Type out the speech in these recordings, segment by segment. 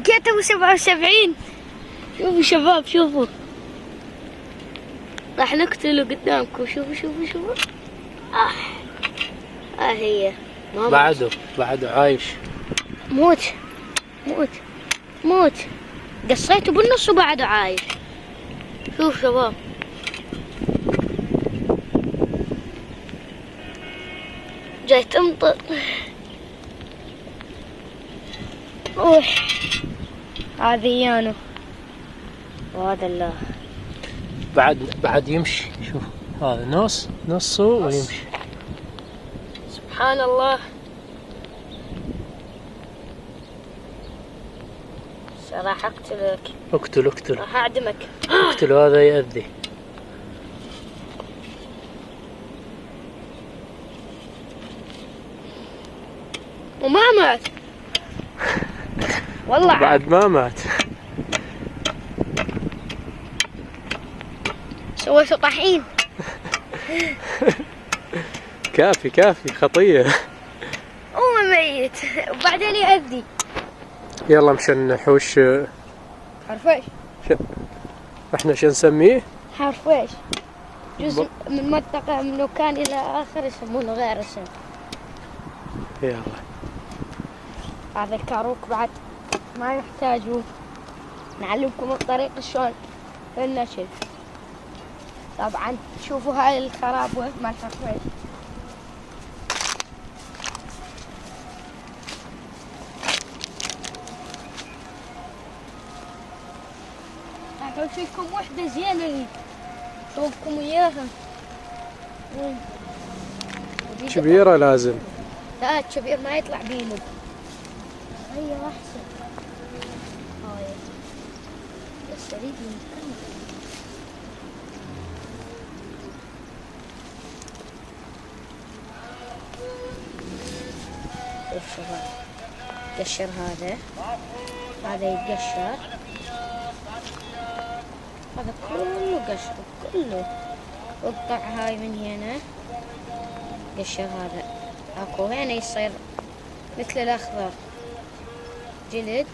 كتبوا 77. شوفوا شباب شوفوا، راح نقتله قدامكم. شوفوا شوفوا شوفوا. هي بعده عايش. موت موت موت، قصيته بالنص وبعده عايش. شوف شباب، جاي تمطر. هذا يانو وهذا الله. بعد يمشي. شوف هذا نصه ويمشي. سبحان الله. راح اقتلك. اقتل. راح اعدمك. اقتل، هذا يأذي. وما مات والله. بعد ما مات. سويته طحين. كافي خطية. هو ميت وبعدين يأذي. يلا مشان نحوش. حرفيش. احنا شو نسميه؟ حرفيش، جزء من منطقة من مكان إلى آخر يسمونه غير اسم. يلا. هذا الكاروك بعد ما يحتاجون. نعلمكم الطريقة شلون النشل. طبعا شوفوا هاي الخرابة مال حرفيش. راح فيكم وحدة زينة شوفكم إياها. كبيرة لازم. لا الكبير ما يطلع بينه. هي أحسن. هاي بس أريد نكمل. شوف شباب، قشر هذا يتقشر. هذا كله قشر كله. اقطع هاي من هنا، قشر هذا. اكو هنا يصير مثل الاخضر جلد،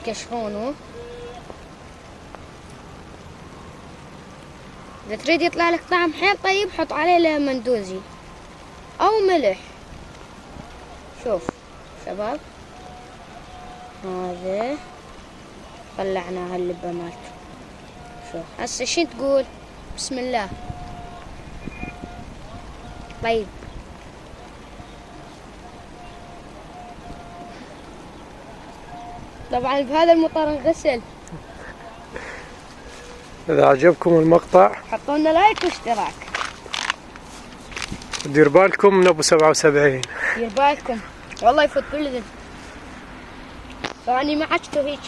قشرونه. اذا تريد يطلع لك طعم حيل طيب حط عليه ليمون دوزي او ملح. شوف شباب، هذا طلعنا هاللبة مالته. شوف هسه شي تقول؟ بسم الله. طيب طبعا بهذا المطر نغسل. إذا عجبكم المقطع حطوا لنا لايك واشتراك. دير بالكم من ابو 77. دير بالكم والله يفوت بالذن. ثاني ما عجته هيك.